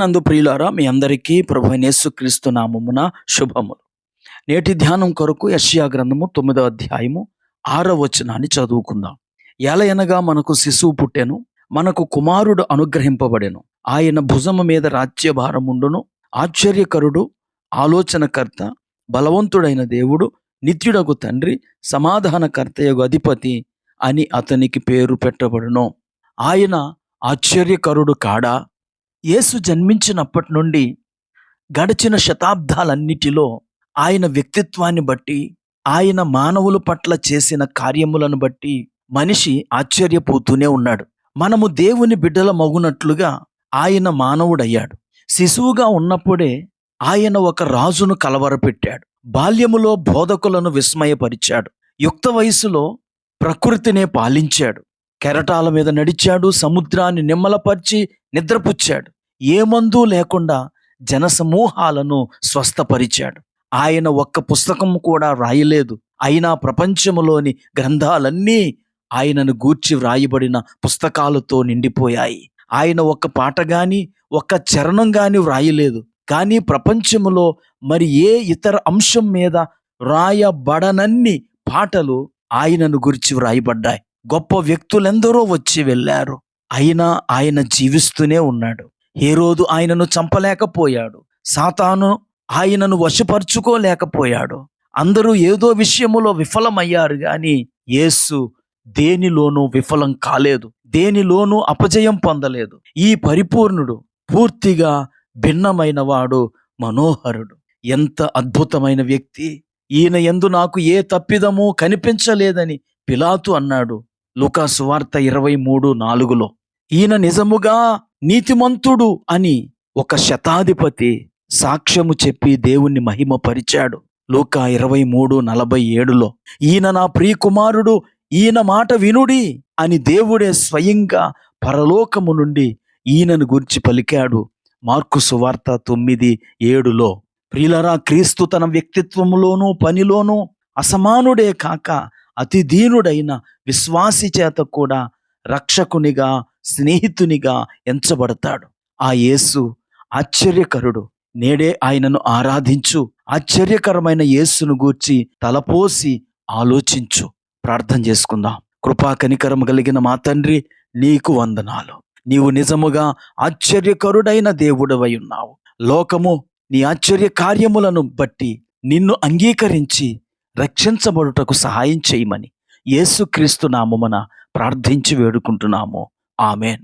ప్రభువునందు ప్రియులారా, మీ అందరికీ ప్రభువైన యేసుక్రీస్తు నామమున శుభములు. నేటి ధ్యానం కొరకు యెషయా గ్రంథము 9వ అధ్యాయము 6వ వచనాన్ని చదువుకుందాం. ఎలయనగా మనకు శిశువు పుట్టెను, మనకు కుమారుడు అనుగ్రహింపబడెను. ఆయన భుజము మీద రాజ్యభారముండును. ఆశ్చర్యకరుడు, ఆలోచనకర్త, బలవంతుడైన దేవుడు, నిత్యుడగు తండ్రి, సమాధానకర్తయగు అధిపతి అని అతనికి పేరు పెట్టబడును. ఆయన ఆశ్చర్యకరుడు కాడా? యేసు జన్మించినప్పటి నుండి గడిచిన శతాబ్దాలన్నిటిలో ఆయన వ్యక్తిత్వాన్ని బట్టి, ఆయన మానవుల పట్ల చేసిన కార్యములను బట్టి మనిషి ఆశ్చర్యపోతూనే ఉన్నాడు. మనము దేవుని బిడ్డల మగునట్లుగా ఆయన మానవుడయ్యాడు. శిశువుగా ఉన్నప్పుడే ఆయన ఒక రాజును కలవరపెట్టాడు. బాల్యములో బోధకులను విస్మయపరిచాడు. యుక్త వయసులో ప్రకృతినే పాలించాడు. కెరటాల మీద నడిచాడు. సముద్రాన్ని నిమ్మలపరిచి నిద్రపుచ్చాడు. ఏ మందు లేకుండా జనసమూహాలను స్వస్థపరిచాడు. ఆయన ఒక్క పుస్తకం కూడా రాయలేదు. అయినా ప్రపంచములోని గ్రంథాలన్నీ ఆయనను గూర్చి వ్రాయబడిన పుస్తకాలతో నిండిపోయాయి. ఆయన ఒక్క పాట గాని ఒక్క చరణం గాని వ్రాయలేదు. కానీ ప్రపంచములో మరి ఏ ఇతర అంశం మీద వ్రాయబడనన్ని పాటలు ఆయనను గురించి వ్రాయబడ్డాయి. గొప్ప వ్యక్తులెందరో వచ్చి వెళ్ళారు. అయినా ఆయన జీవిస్తూనే ఉన్నాడు. హేరోదు ఆయనను చంపలేకపోయాడు. సాతాను ఆయనను వశపరుచుకోలేకపోయాడు. అందరూ ఏదో విషయములో విఫలమయ్యారు గాని యేసు దేనిలోనూ విఫలం కాలేదు. దేనిలోనూ అపజయం పొందలేదు. ఈ పరిపూర్ణుడు, పూర్తిగా భిన్నమైన వాడు, మనోహరుడు. ఎంత అద్భుతమైన వ్యక్తి! ఈయన యందు నాకు ఏ తప్పిదము కనిపించలేదని పిలాతు అన్నాడు. లూకా సువార్త 23:4. ఈయన నిజముగా నీతిమంతుడు అని ఒక శతాధిపతి సాక్ష్యము చెప్పి దేవుణ్ణి మహిమపరిచాడు. లూకా 23:47. ఈయన నా ప్రియకుమారుడు, ఈయన మాట వినుడి అని దేవుడే స్వయంగా పరలోకము నుండి ఈయనను గురించి పలికాడు. మార్కు సువార్త 9:7. ప్రియులరా, క్రీస్తు తన వ్యక్తిత్వములోనూ పనిలోనూ అసమానుడే కాక అతి దీనుడైన విశ్వాసి చేత కూడా రక్షకునిగా, స్నేహితునిగా ఎంచబడతాడు. ఆ యేసు ఆశ్చర్యకరుడు. నేడే ఆయనను ఆరాధించు. ఆశ్చర్యకరమైన యేసును గూర్చి తలపోసి ఆలోచించు. ప్రార్థన చేసుకుందాం. కృపా కనికరము కలిగిన మా తండ్రి, నీకు వందనాలు. నీవు నిజముగా ఆశ్చర్యకరుడైన దేవుడవై ఉన్నావు. లోకము నీ ఆశ్చర్య కార్యములను బట్టి నిన్ను అంగీకరించి రక్షించబడుటకు సహాయం చేయమని యేసుక్రీస్తు నామమున ప్రార్థించి వేడుకుంటున్నాము. ఆమేన్.